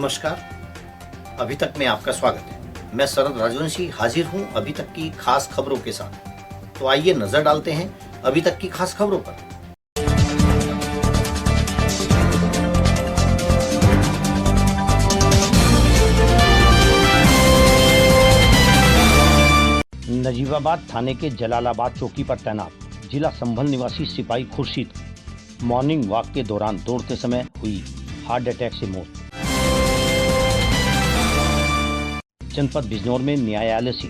नमस्कार। अभी तक में आपका स्वागत है। मैं शरद राजवंशी हाजिर हूं अभी तक की खास खबरों के साथ। तो आइए नजर डालते हैं अभी तक की खास खबरों पर। नजीबाबाद थाने के जलालाबाद चौकी पर तैनात जिला संभल निवासी सिपाही खुर्शीद मॉर्निंग वॉक के दौरान दौड़ते समय हुई हार्ट अटैक से मौत। जनपद बिजनौर में न्यायालय से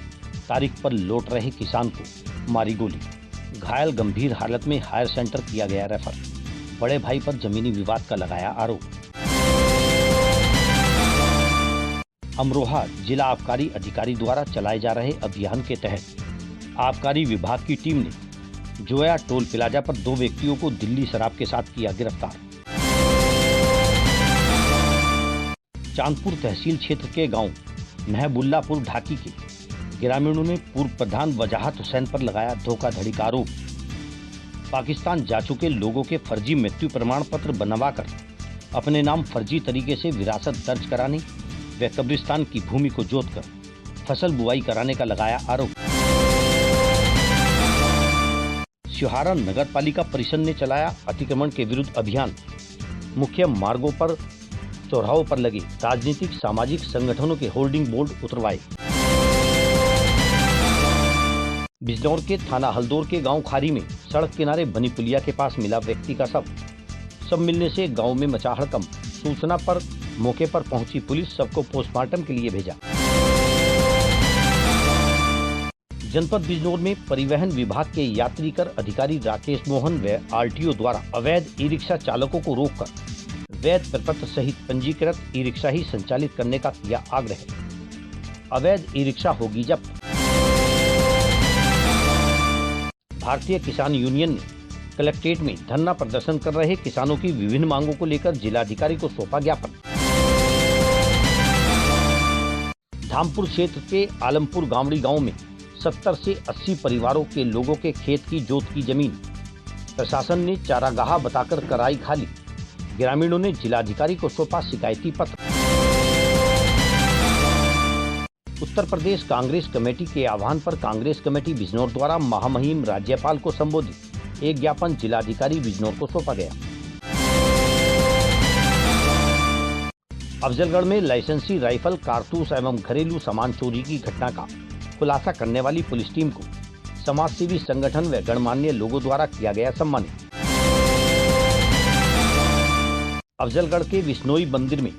तारीख पर लौट रहे किसान को मारी गोली, घायल गंभीर हालत में हायर सेंटर किया गया रेफर। बड़े भाई पर जमीनी विवाद का लगाया आरोप। अमरोहा जिला आबकारी अधिकारी द्वारा चलाए जा रहे अभियान के तहत आबकारी विभाग की टीम ने जोया टोल प्लाजा पर 2 व्यक्तियों को दिल्ली शराब के साथ किया गिरफ्तार। चांदपुर तहसील क्षेत्र के गांव महबुल्लापुर ढाकी के ग्रामीणों ने पूर्व प्रधान वजाहत हुसैन पर लगाया धोखाधड़ी का आरोप। पाकिस्तान जा चुके लोगों के फर्जी मृत्यु प्रमाण पत्र बनवाकर अपने नाम फर्जी तरीके से विरासत दर्ज कराने व कब्रिस्तान की भूमि को जोतकर फसल बुआई कराने का लगाया आरोप। सिहारा नगर पालिका परिषद ने चलाया अतिक्रमण के विरुद्ध अभियान। मुख्य मार्गों पर चौराहों पर लगे राजनीतिक सामाजिक संगठनों के होल्डिंग बोर्ड उतरवाए। बिजनौर के थाना हल्दौर के गांव खारी में सड़क किनारे बनी पुलिया के पास मिला व्यक्ति का शव मिलने से गांव में मचा हड़कंप। सूचना पर मौके पर पहुंची पुलिस शव को पोस्टमार्टम के लिए भेजा। जनपद बिजनौर में परिवहन विभाग के यात्री कर अधिकारी राकेश मोहन व आरटीओ द्वारा अवैध ई रिक्शा चालकों को रोककर वैध प्रपत्र सहित पंजीकृत ई रिक्शा ही संचालित करने का किया आग्रह। अवैध ई रिक्शा होगी जब्त। भारतीय किसान यूनियन ने कलेक्ट्रेट में धरना प्रदर्शन कर रहे किसानों की विभिन्न मांगों को लेकर जिलाधिकारी को सौंपा ज्ञापन। धामपुर क्षेत्र के आलमपुर गांवड़ी गांव में 70 से 80 परिवारों के लोगों के खेत की जोत की जमीन प्रशासन ने चारागाह बताकर कराई खाली। ग्रामीणों ने जिलाधिकारी को सौंपा शिकायती पत्र। उत्तर प्रदेश कांग्रेस कमेटी के आह्वान पर कांग्रेस कमेटी बिजनौर द्वारा महामहिम राज्यपाल को संबोधित एक ज्ञापन जिलाधिकारी बिजनौर को सौंपा गया। अफजलगढ़ में लाइसेंसी राइफल, कारतूस एवं घरेलू सामान चोरी की घटना का खुलासा करने वाली पुलिस टीम को समाजसेवी संगठन व गणमान्य लोगों द्वारा किया गया सम्मानित। अफजलगढ़ के विश्नोई मंदिर में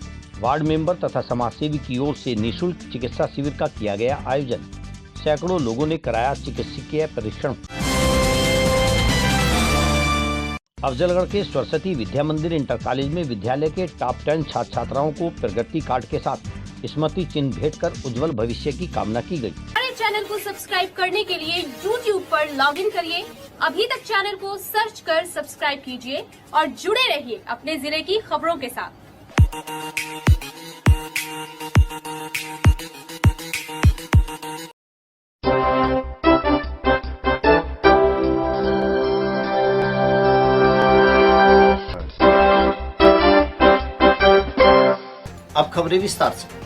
वार्ड मेंबर तथा समाजसेवी की ओर से निःशुल्क चिकित्सा शिविर का किया गया आयोजन। सैकड़ों लोगों ने कराया चिकित्सकीय परीक्षण। अफजलगढ़ के सरस्वती विद्या मंदिर इंटर कॉलेज में विद्यालय के टॉप 10 छात्र छात्राओं को प्रगति कार्ड के साथ स्मृति चिन्ह भेंट कर उज्जवल भविष्य की कामना की गई। हमारे चैनल को सब्सक्राइब करने के लिए YouTube पर लॉगिन करिए। अभी तक चैनल को सर्च कर सब्सक्राइब कीजिए और जुड़े रहिए अपने जिले की खबरों के साथ। अब खबरें विस्तार से।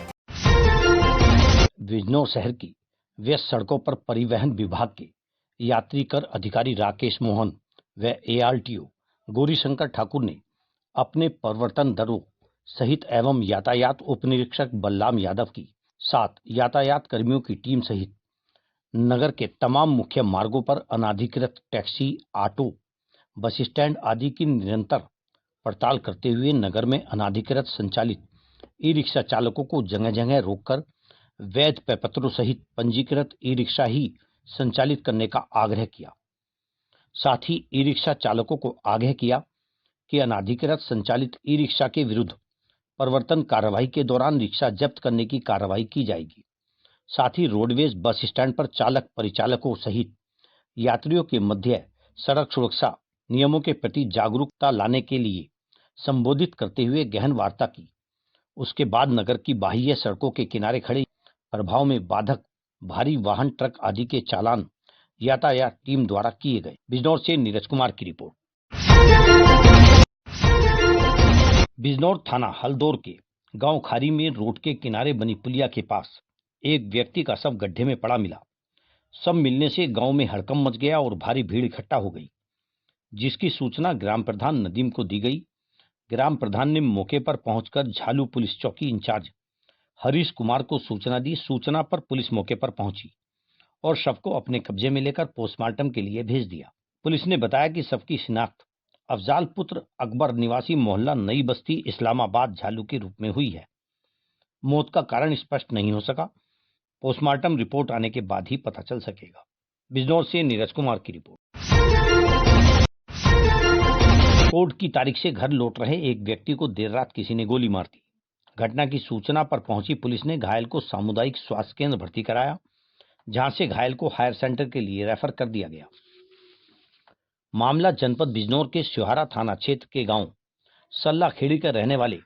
बिजनौर शहर की व्यस्त सड़कों पर परिवहन विभाग के यात्री कर अधिकारी राकेश मोहन व ARTO गौरीशंकर ठाकुर ने अपने परिवर्तन दरों सहित एवं यातायात उपनिरीक्षक बलराम यादव की साथ यातायात कर्मियों की टीम सहित नगर के तमाम मुख्य मार्गों पर अनाधिकृत टैक्सी, ऑटो, बस स्टैंड आदि की निरंतर पड़ताल करते हुए नगर में अनाधिकृत संचालित ई रिक्शा चालकों को जगह जगह रोककर वैध प्रपत्रों सहित पंजीकृत ई रिक्शा ही संचालित करने का आग्रह किया। साथ ही ई रिक्शा चालकों को आगाह किया कि अनाधिकृत संचालित ई रिक्शा के विरुद्ध प्रवर्तन कार्रवाई के दौरान रिक्शा जब्त करने की कार्रवाई की जाएगी। साथ ही रोडवेज बस स्टैंड पर चालक परिचालकों सहित यात्रियों के मध्य सड़क सुरक्षा नियमों के प्रति जागरूकता लाने के लिए संबोधित करते हुए गहन वार्ता की। उसके बाद नगर की बाह्य सड़कों के किनारे खड़े प्रभाव में बाधक भारी वाहन, ट्रक आदि के चालान यातायात टीम द्वारा किए गए। बिजनौर से नीरज कुमार की रिपोर्ट। बिजनौर थाना हल्दौर के गांव खारी में रोड के किनारे बनी पुलिया के पास एक व्यक्ति का शव गड्ढे में पड़ा मिला। शव मिलने से गांव में हड़कंप मच गया और भारी भीड़ इकट्ठा हो गई, जिसकी सूचना ग्राम प्रधान नदीम को दी गई। ग्राम प्रधान ने मौके पर पहुंचकर झालू पुलिस चौकी इंचार्ज हरीश कुमार को सूचना दी। सूचना पर पुलिस मौके पर पहुंची और शव को अपने कब्जे में लेकर पोस्टमार्टम के लिए भेज दिया। पुलिस ने बताया कि शव की शिनाख्त अफजाल पुत्र अकबर निवासी मोहल्ला नई बस्ती इस्लामाबाद झालू के रूप में हुई है। मौत का कारण स्पष्ट नहीं हो सका। पोस्टमार्टम रिपोर्ट आने के बाद ही पता चल सकेगा। बिजनौर से नीरज कुमार की रिपोर्ट। कोर्ट की तारीख से घर लौट रहे एक व्यक्ति को देर रात किसी ने गोली मार दी। घटना की सूचना पर पहुंची पुलिस ने घायल को सामुदायिक स्वास्थ्य केंद्र भर्ती कराया, जहां से घायल को हायर सेंटर के लिए रेफर कर दिया गया। मामला जनपद बिजनौर के स्योहारा थाना क्षेत्र के गांव सल्लाखेड़ी का रहने वाले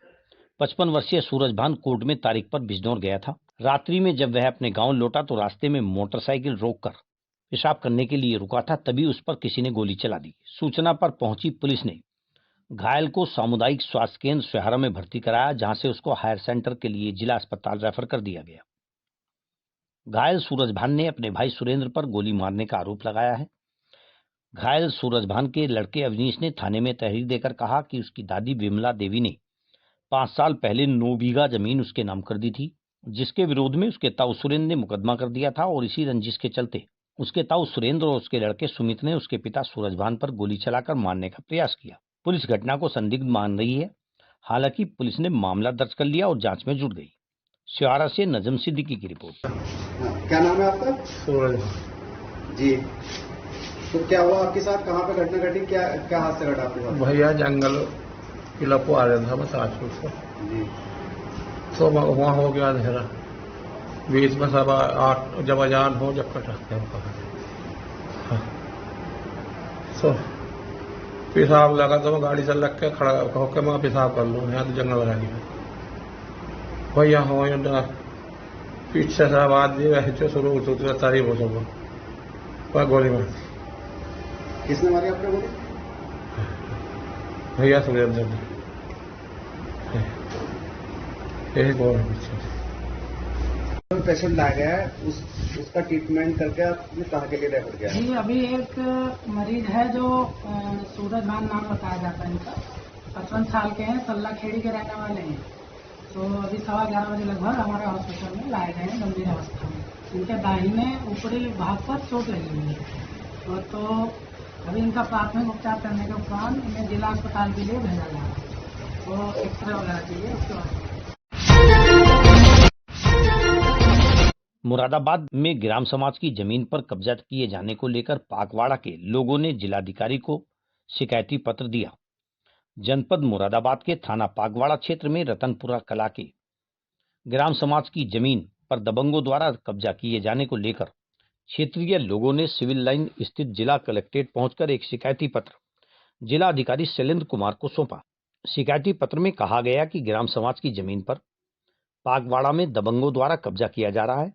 55 वर्षीय सूरजभान कोर्ट में तारीख पर बिजनौर गया था। रात्रि में जब वह अपने गांव लौटा तो रास्ते में मोटरसाइकिल रोककर पेशाब करने के लिए रुका था, तभी उस पर किसी ने गोली चला दी। सूचना पर पहुंची पुलिस ने घायल को सामुदायिक स्वास्थ्य केंद्र स्योहारा में भर्ती कराया, जहां से उसको हायर सेंटर के लिए जिला अस्पताल रेफर कर दिया गया। घायल सूरजभान ने अपने भाई सुरेंद्र पर गोली मारने का आरोप लगाया है। घायल सूरजभान के लड़के अवनीश ने थाने में तहरीर देकर कहा कि उसकी दादी विमला देवी ने 5 साल पहले 9 बीघा जमीन उसके नाम कर दी थी, जिसके विरोध में उसके ताऊ सुरेंद्र ने मुकदमा कर दिया था और इसी रंजिश के चलते उसके ताऊ सुरेंद्र और उसके लड़के सुमित ने उसके पिता सूरजभान पर गोली चलाकर मारने का प्रयास किया। पुलिस घटना को संदिग्ध मान रही है। हालांकि पुलिस ने मामला दर्ज कर लिया और जांच में जुट गई। स्योहारा से नजम सिद्दीकी की रिपोर्ट। क्या नाम है आपका? सूरज जी। तो क्या हुआ आपके साथ? कहाँ पे घटना घटी? क्या हादसा घटा आपके साथ? भैया जंगल किला को आ रहा था बस आज से जी। तो वहाँ हो गया अंधेरा, बीच में सब 8 जब अजान हो जब कटाते हैं तो पेशाब लगा तो मैं गाड़ी से लग के खड़ा होकर मैं पेशाब कर लूँ। यहाँ तो जंगल बना लिया भैया हो पीछे से आवाज दी वह शुरू होती तारीफ हो सब गोली मार। किसने मारी आपको गोली? भैया सुरेंद्र ने। एक और पेशेंट लाया गया है, उसका ट्रीटमेंट करके आपने कहाँ के लिए रेफर किया? जी अभी एक मरीज है जो सूरजभान नाम बताया जाता है इनका, 55 साल के हैं, सल्लाखेड़ी के रहने वाले हैं। तो अभी 11:15 बजे लगभग हमारे हॉस्पिटल में लाए गए हैं गंभीर अवस्था में। इनके दाहिने ऊपरी भाग पर चोट लगी हुई है तो अभी इनका प्राथमिक उपचार करने के उपरांत इन्हें जिला अस्पताल के लिए भेजा गया तो एक्सरे वगैरह के लिए उसके बाद। मुरादाबाद में ग्राम समाज की जमीन पर कब्जा किए जाने को लेकर पाकवाड़ा के लोगों ने जिलाधिकारी को शिकायती पत्र दिया। जनपद मुरादाबाद के थाना पाकवाड़ा क्षेत्र में रतनपुरा कला के ग्राम समाज की जमीन पर दबंगों द्वारा कब्जा किए जाने को लेकर क्षेत्रीय लोगों ने सिविल लाइन स्थित जिला कलेक्ट्रेट पहुंचकर एक शिकायती पत्र जिला अधिकारी शैलेंद्र कुमार को सौंपा। शिकायती पत्र में कहा गया कि ग्राम समाज की जमीन पर पाकवाड़ा में दबंगों द्वारा कब्जा किया जा रहा है।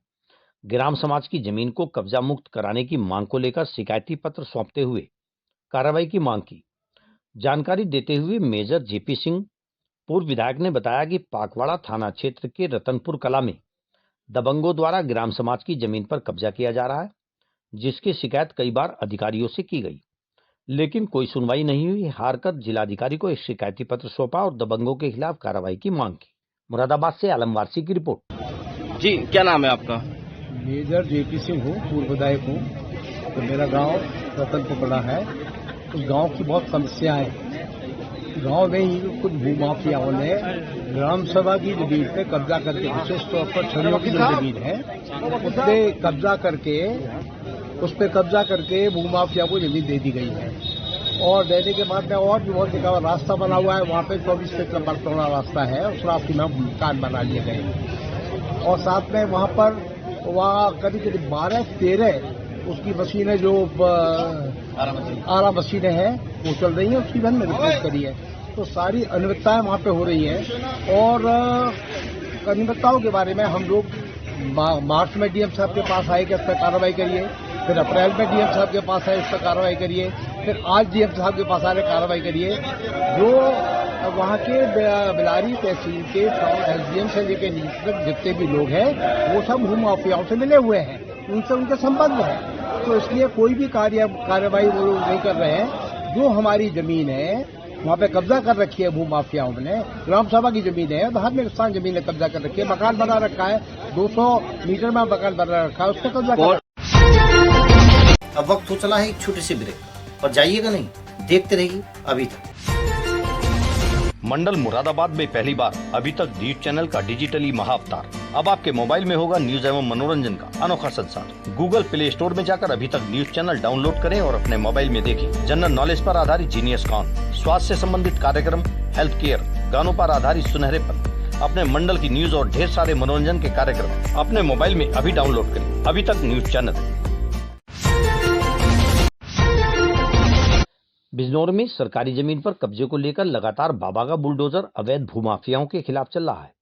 ग्राम समाज की जमीन को कब्जा मुक्त कराने की मांग को लेकर शिकायती पत्र सौंपते हुए कार्रवाई की मांग की। जानकारी देते हुए मेजर जेपी सिंह पूर्व विधायक ने बताया कि पाकवाड़ा थाना क्षेत्र के रतनपुर कला में दबंगों द्वारा ग्राम समाज की जमीन पर कब्जा किया जा रहा है, जिसकी शिकायत कई बार अधिकारियों से की गई, लेकिन कोई सुनवाई नहीं हुई। हारकर जिलाधिकारी को एक शिकायती पत्र सौंपा और दबंगों के खिलाफ कार्रवाई की मांग की। मुरादाबाद से आलम वारसी की रिपोर्ट। जी क्या नाम है आपका? मेजर जेपी सिंह हूँ, पूर्व विधायक हूँ। तो मेरा गांव रतनपुर कला है। उस गांव की बहुत समस्याएं हैं। गांव में ही कुछ भूमाफियाओं ने ग्राम सभा की जमीन पे कब्जा करके, विशेष तौर पर छड़ियों की जो जमीन है उस पे कब्जा करके भूमाफिया को जमीन दे दी गई है। और देने के बाद में और भी बहुत जगह रास्ता बना हुआ है, वहाँ पे 24 फीट लंबा चौड़ा रास्ता है, उस रास्ते में मकान बना लिए गए। और साथ में वहाँ करीब 12-13 उसकी मशीनें जो आरा मशीनें हैं वो चल रही हैं, उसकी भी हमने रिपोर्ट करी है। तो सारी अनियमितताएं वहाँ पे हो रही हैं। और अनियमितताओं के बारे में हम लोग मार्च में डीएम साहब के पास आए कि इस पर कार्रवाई करिए, फिर अप्रैल में डीएम साहब के पास आए इस पर कार्रवाई करिए, फिर आज डीएम साहब के पास आ रहे कार्रवाई करिए। जो वहाँ के बिलारी तहसील के एसडीएम से लेकर नीचे तक जितने भी लोग हैं वो सब भू माफियाओं से मिले हुए हैं, उनसे उनके संबंध है। तो इसलिए कोई भी कार्यवाही वो लोग नहीं कर रहे हैं। जो हमारी जमीन है वहाँ पे कब्जा कर रखी है भू माफियाओं ने, ग्राम सभा की जमीन है, धार्मिक स्थान जमीन ने कब्जा कर रखी है, मकान बना रखा है, 200 मीटर में मकान बना रखा है, उसका कब्जा कर। अब वक्त हो चला है एक छोटे से ब्रेक और जाइएगा नहीं, देखते रहिए अभी तक। मंडल मुरादाबाद में पहली बार अभी तक न्यूज चैनल का डिजिटली महाअवतार। अब आपके मोबाइल में होगा न्यूज एवं मनोरंजन का अनोखा संसार। गूगल प्ले स्टोर में जाकर अभी तक न्यूज चैनल डाउनलोड करें और अपने मोबाइल में देखें जनरल नॉलेज पर आधारित जीनियस कॉन, स्वास्थ्य से संबंधित कार्यक्रम, हेल्थ केयर, गानों पर आधारित सुनहरेपन, अपने मंडल की न्यूज और ढेर सारे मनोरंजन के कार्यक्रम अपने मोबाइल में अभी डाउनलोड करें। अभी तक न्यूज चैनल। बिजनौर में सरकारी जमीन पर कब्जे को लेकर लगातार बाबा का बुलडोजर अवैध भूमाफियाओं के खिलाफ चल रहा है।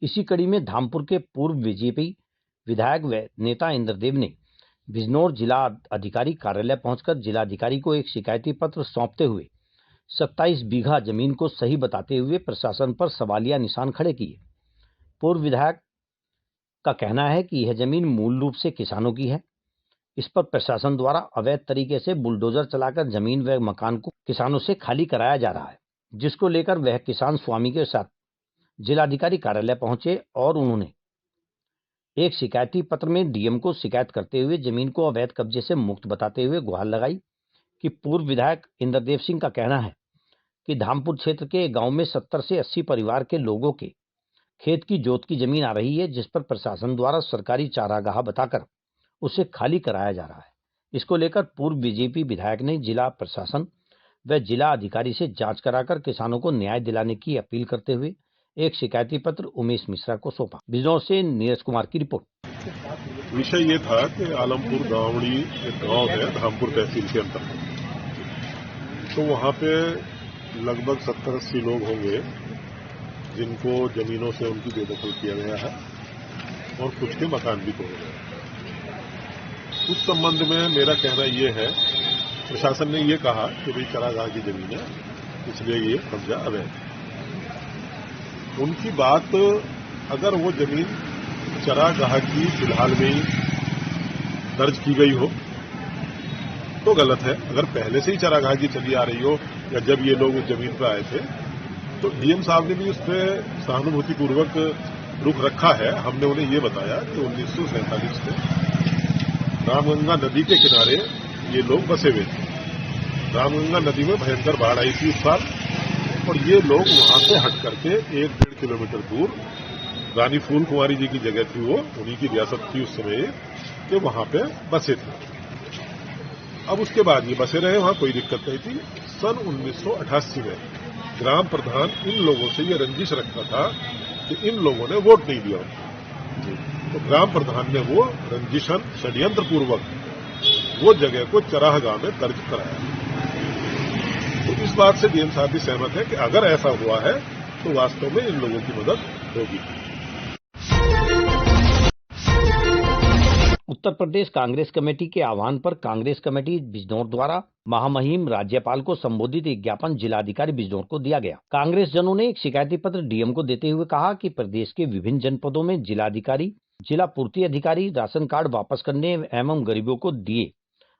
इसी कड़ी में धामपुर के पूर्व बीजेपी विधायक व नेता इंद्रदेव ने बिजनौर जिला अधिकारी कार्यालय पहुंचकर जिलाधिकारी को एक शिकायती पत्र सौंपते हुए 27 बीघा जमीन को सही बताते हुए प्रशासन पर सवालिया निशान खड़े किए। पूर्व विधायक का कहना है कि यह जमीन मूल रूप से किसानों की है। इस पर प्रशासन द्वारा अवैध तरीके से बुलडोजर चलाकर जमीन व मकान को किसानों से खाली कराया जा रहा है, जिसको लेकर वह किसान स्वामी के साथ जिलाधिकारी कार्यालय पहुंचे और उन्होंने एक शिकायती पत्र में डीएम को शिकायत करते हुए जमीन को अवैध कब्जे से मुक्त बताते हुए गुहार लगाई कि पूर्व विधायक इंद्रदेव सिंह का कहना है कि धामपुर क्षेत्र के गांव में 70 से 80 परिवार के लोगों के खेत की जोत की जमीन आ रही है, जिस पर प्रशासन द्वारा सरकारी चारागाह बताकर उसे खाली कराया जा रहा है। इसको लेकर पूर्व बीजेपी विधायक ने जिला प्रशासन व जिला अधिकारी से जांच कराकर किसानों को न्याय दिलाने की अपील करते हुए एक शिकायती पत्र उमेश मिश्रा को सौंपा। बिजनौर से नीरज कुमार की रिपोर्ट। विषय ये था कि आलमपुर गावड़ी एक गांव है धामपुर तहसील के अंतर्गत, तो वहां पे लगभग 70-80 लोग होंगे जिनको जमीनों से उनकी बेदखल किया गया है और कुछ के मकान भी तोड़े गए। उस संबंध में मेरा कहना ये है, प्रशासन ने ये कहा कि भाई चारागाह की जमीन है इसलिए ये कब्जा अवैध है। उनकी बात, अगर वो जमीन चारागाह की फिलहाल में ही दर्ज की गई हो तो गलत है। अगर पहले से ही चारागाह की चली आ रही हो या जब ये लोग उस जमीन पर आए थे तो डीएम साहब ने भी उस पर सहानुभूतिपूर्वक रुख रखा है। हमने उन्हें ये बताया कि 1947 में रामगंगा नदी के किनारे ये लोग बसे हुए थे। रामगंगा नदी में भयंकर बाढ़ आई थी उस साल और ये लोग वहां से हट करके 1-1.5 किलोमीटर दूर रानी फूल कुंवारी जी की जगह थी, वो उन्हीं की रियासत थी उस समय के, वहां पे बसे थे। अब उसके बाद ये बसे रहे, वहां कोई दिक्कत नहीं थी। सन 1988 में ग्राम प्रधान इन लोगों से ये रंजिश रखता था कि इन लोगों ने वोट नहीं दिया, तो ग्राम प्रधान ने वो रंजिशन षड्यंत्र पूर्वक वो जगह को चरागाह में दर्ज कराया। तो इस बात से डीएम साहब भी सहमत है कि अगर ऐसा हुआ है तो वास्तव में इन लोगों की मदद होगी। उत्तर प्रदेश कांग्रेस कमेटी के आह्वान पर कांग्रेस कमेटी बिजनौर द्वारा महामहिम राज्यपाल को संबोधित एक ज्ञापन जिलाधिकारी बिजनौर को दिया गया। कांग्रेस जनों ने एक शिकायती पत्र डीएम को देते हुए कहा कि प्रदेश के विभिन्न जनपदों में जिलाधिकारी, जिला पूर्ति अधिकारी राशन कार्ड वापस करने एवं गरीबों को दिए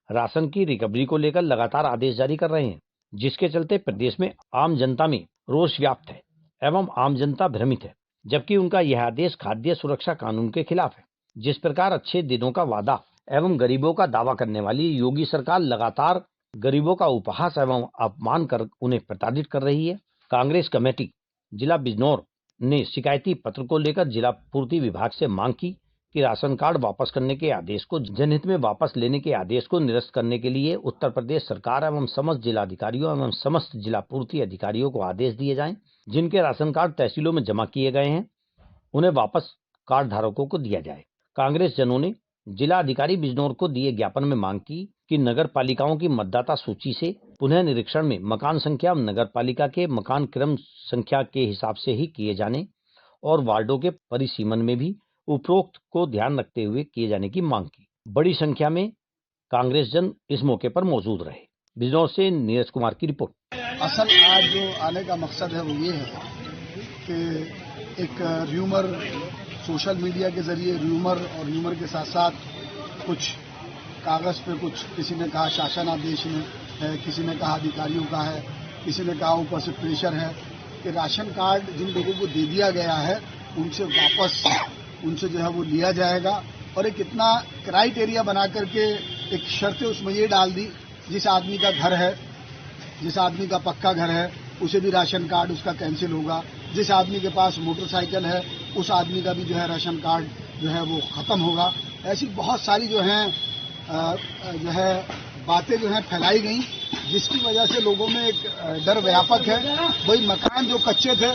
राशन की रिकवरी को लेकर लगातार आदेश जारी कर रहे हैं, जिसके चलते प्रदेश में आम जनता में रोष व्याप्त है एवं आम जनता भ्रमित है, जबकि उनका यह आदेश खाद्य सुरक्षा कानून के खिलाफ है। जिस प्रकार अच्छे दिनों का वादा एवं गरीबों का दावा करने वाली योगी सरकार लगातार गरीबों का उपहास एवं अपमान कर उन्हें प्रताड़ित कर रही है। कांग्रेस कमेटी जिला बिजनौर ने शिकायती पत्र को लेकर जिला पूर्ति विभाग से मांग की कि राशन कार्ड वापस करने के आदेश को जनहित में वापस लेने के आदेश को निरस्त करने के लिए उत्तर प्रदेश सरकार एवं समस्त जिलाधिकारियों एवं समस्त जिला पूर्ति अधिकारियों को आदेश दिए जाएं। जिनके राशन कार्ड तहसीलों में जमा किए गए हैं उन्हें वापस कार्ड धारकों को दिया जाए। कांग्रेस जनों ने जिला अधिकारी बिजनौर को दिए ज्ञापन में मांग की कि नगर पालिकाओं की मतदाता सूची से पुनः निरीक्षण में मकान संख्या नगर पालिका के मकान क्रम संख्या के हिसाब से ही किए जाने और वार्डों के परिसीमन में भी उपरोक्त को ध्यान रखते हुए किए जाने की मांग की। बड़ी संख्या में कांग्रेस जन इस मौके पर मौजूद रहे। बिजनौर से नीरज कुमार की रिपोर्ट। असल आज जो आने का मकसद है वो ये है कि एक र्यूमर, सोशल मीडिया के जरिए र्यूमर और र्यूमर के साथ साथ कुछ कागज पे कुछ किसी ने कहा शासन आदेश में है, किसी ने कहा अधिकारियों का है, किसी ने कहा ऊपर से प्रेशर है कि राशन कार्ड जिन लोगों को दे दिया गया है उनसे वापस उनसे जो है वो लिया जाएगा। और एक इतना क्राइटेरिया बना करके एक शर्तें उसमें ये डाल दी, जिस आदमी का घर है, जिस आदमी का पक्का घर है उसे भी राशन कार्ड उसका कैंसिल होगा, जिस आदमी के पास मोटरसाइकिल है उस आदमी का भी जो है राशन कार्ड जो है वो खत्म होगा। ऐसी बहुत सारी जो है बातें जो हैं फैलाई गई, जिसकी वजह से लोगों में एक डर व्यापक है। वही मकान जो कच्चे थे,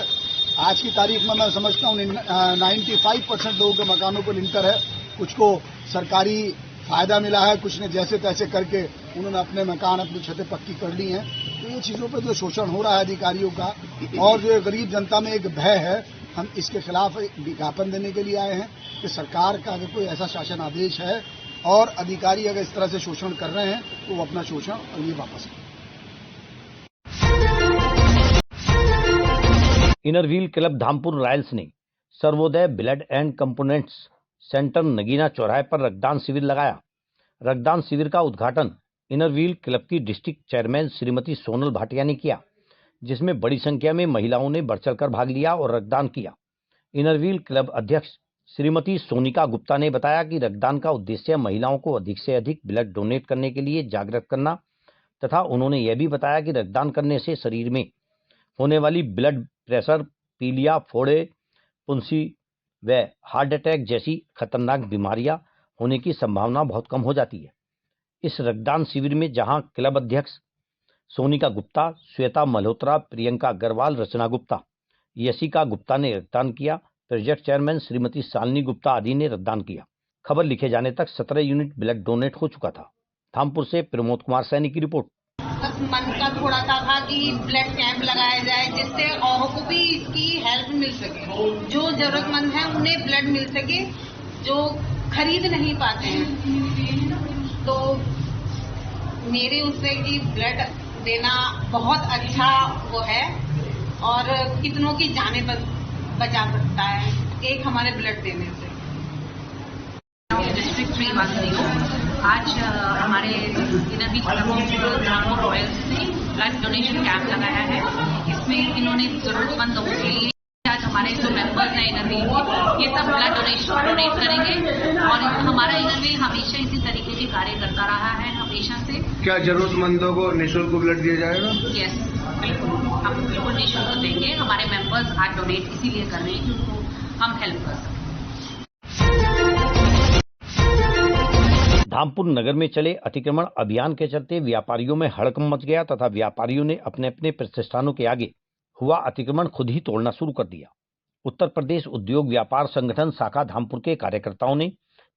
आज की तारीख में मैं समझता हूँ 95% लोगों के मकानों पर लिंटर है, कुछ को सरकारी फायदा मिला है, कुछ ने जैसे तैसे करके उन्होंने अपने मकान, अपनी छतें पक्की कर ली हैं। तो ये चीज़ों पर जो शोषण हो रहा है अधिकारियों का और जो गरीब जनता में एक भय है, हम इसके खिलाफ विज्ञापन देने के लिए आए हैं कि सरकार का अगर कोई ऐसा शासन आदेश है और अधिकारी अगर इस तरह से शोषण कर रहे हैं तो वो अपना शोषण ये वापस करें। Inner wheel club Dhampur royals ने Sarvodaya blood and components centre Nagina चौराहे पर रक्तदान शिविर लगाया। रक्तदान शिविर का उद्घाटन इनर व्हील क्लब की डिस्ट्रिक्ट चेयरमैन श्रीमती सोनल भाटिया ने किया, जिसमें बड़ी संख्या में महिलाओं ने बढ़ चढ़कर भाग लिया और रक्तदान किया। इनर व्हील क्लब अध्यक्ष श्रीमती सोनिका गुप्ता ने बताया कि रक्तदान का उद्देश्य महिलाओं को अधिक से अधिक ब्लड डोनेट करने के लिए जागृत करना तथा उन्होंने यह भी बताया कि रक्तदान करने से शरीर में होने वाली ब्लड प्रेशर, पीलिया, फोड़े, पुंसी व हार्ट अटैक जैसी खतरनाक बीमारियां होने की संभावना बहुत कम हो जाती है। इस रक्तदान शिविर में जहां क्लब अध्यक्ष सोनिका गुप्ता, श्वेता मल्होत्रा, प्रियंका अग्रवाल, रचना गुप्ता, यशिका गुप्ता ने रक्तदान किया, प्रोजेक्ट चेयरमैन श्रीमती शालिनी गुप्ता आदि ने रक्तदान किया। खबर लिखे जाने तक 17 यूनिट ब्लड डोनेट हो चुका था। धामपुर से प्रमोद कुमार सैनी की रिपोर्ट। बस मन का थोड़ा सा था कि ब्लड कैंप लगाया जाए जिससे औरों को भी इसकी हेल्प मिल सके, जो जरूरतमंद है उन्हें ब्लड मिल सके, जो खरीद नहीं पाते हैं। तो मेरे उससे कि ब्लड देना बहुत अच्छा वो है और कितनों की जानें बचा सकता है एक हमारे ब्लड देने से। डिस्ट्रिक्ट 310 आज हमारे inner wheel club Dhampur royals ने ब्लड डोनेशन कैंप लगाया है। इसमें इन्होंने जरूरतमंद लोगों के लिए आज हमारे जो मेंबर्स हैं इनर व्हील के, ये सब ब्लड डोनेट करेंगे और हमारा इनर व्हील हमेशा इसी तरीके के कार्य करता रहा है हमेशा से। क्या जरूरतमंदों को निःशुल्क ब्लड दिया जाएगा? यस, बिल्कुल, हम बिल्कुल निःशुल्क देंगे। हमारे मेंबर्स आज डोनेट इसीलिए कर रहे हैं कि उनको हम हेल्प कर सकें। धामपुर नगर में चले अतिक्रमण अभियान के चलते व्यापारियों में हड़कंप मच गया तथा व्यापारियों ने अपने अपने प्रतिष्ठानों के आगे हुआ अतिक्रमण खुद ही तोड़ना शुरू कर दिया। उत्तर प्रदेश उद्योग व्यापार संगठन शाखा धामपुर के कार्यकर्ताओं ने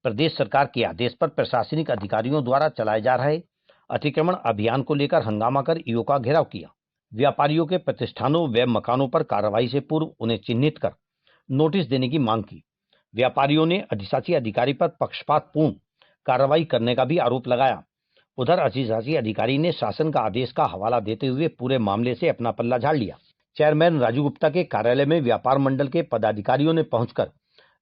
प्रदेश सरकार के आदेश पर प्रशासनिक अधिकारियों द्वारा चलाए जा रहे अतिक्रमण अभियान को लेकर हंगामा कर ईओ का घेराव किया। व्यापारियों के प्रतिष्ठानों व मकानों पर कार्रवाई से पूर्व उन्हें चिन्हित कर नोटिस देने की मांग की। व्यापारियों ने अधिशासी अधिकारी पर पक्षपातपूर्ण कार्रवाई करने का भी आरोप लगाया। उधर अधिशासी अधिकारी ने शासन का आदेश का हवाला देते हुए पूरे मामले से अपना पल्ला झाड़ लिया। चेयरमैन राजू गुप्ता के कार्यालय में व्यापार मंडल के पदाधिकारियों ने पहुंचकर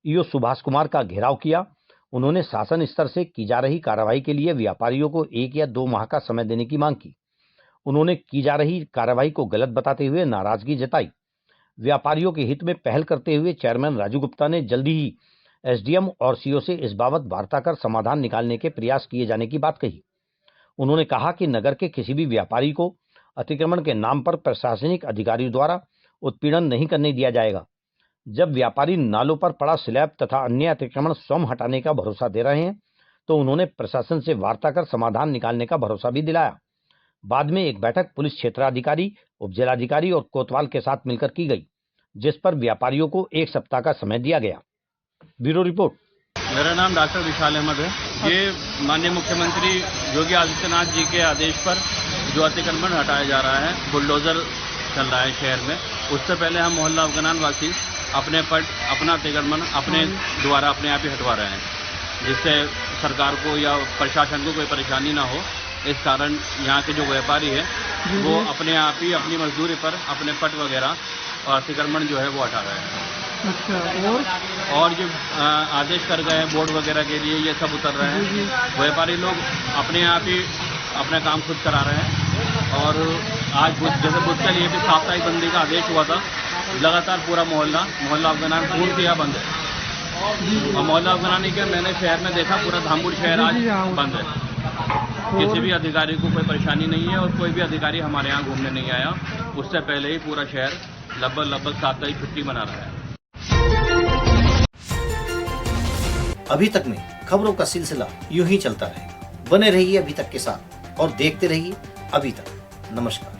ईओ सुभाष कुमार का घेराव किया। उन्होंने शासन स्तर से की जा रही कार्रवाई के लिए व्यापारियों को 1 या 2 माह का समय देने की मांग की। उन्होंने की जा रही कार्रवाई को गलत बताते हुए नाराजगी जताई। व्यापारियों के हित में पहल करते हुए चेयरमैन राजू गुप्ता ने जल्दी ही एसडीएम और सीओ से इस बाबत वार्ता कर समाधान निकालने के प्रयास किए जाने की बात कही। उन्होंने कहा कि नगर के किसी भी व्यापारी को अतिक्रमण के नाम पर प्रशासनिक अधिकारियों द्वारा उत्पीड़न नहीं करने दिया जाएगा। जब व्यापारी नालों पर पड़ा स्लैब तथा अन्य अतिक्रमण स्वयं हटाने का भरोसा दे रहे हैं तो उन्होंने प्रशासन से वार्ता कर समाधान निकालने का भरोसा भी दिलाया। बाद में एक बैठक पुलिस क्षेत्राधिकारी, उपजिलाधिकारी और कोतवाल के साथ मिलकर की गई, जिस पर व्यापारियों को 1 सप्ताह का समय दिया गया। Bureau report. मेरा नाम डॉक्टर विशाल अहमद है। ये माननीय मुख्यमंत्री योगी आदित्यनाथ जी के आदेश पर जो अतिक्रमण हटाया जा रहा है, बुलडोजर चल रहा है शहर में, उससे पहले हम मोहल्ला अफगान वासी अपना अतिक्रमण अपने द्वारा अपने आप ही हटवा रहे हैं, जिससे सरकार को या प्रशासन को कोई परेशानी ना हो इस कारण यहाँ के जो व्यापारी है वो अपने आप ही अपनी मजदूरी पर अपने पट वगैरह और अतिक्रमण जो है वो हटा रहे हैं। अच्छा, और जो आदेश कर गए हैं बोर्ड वगैरह के लिए, ये सब उतर रहे हैं। व्यापारी लोग अपने आप ही अपना काम खुद करा रहे हैं। और आज जैसे बुध के लिए भी साप्ताहिक बंदी का आदेश हुआ था, लगातार पूरा मोहल्ला अफगान पूर्णतः बंद है। और मोहल्ला अफगानी के मैंने शहर में देखा, पूरा धामपुर शहर आज बंद है। किसी भी अधिकारी को कोई परेशानी नहीं है और कोई भी अधिकारी हमारे यहाँ घूमने नहीं आया। उससे पहले ही पूरा शहर लगभग साप्ताहिक छुट्टी मना रहा है। अभी तक में खबरों का सिलसिला यूं ही चलता रहेगा। बने रहिए अभी तक के साथ और देखते रहिए अभी तक। नमस्कार।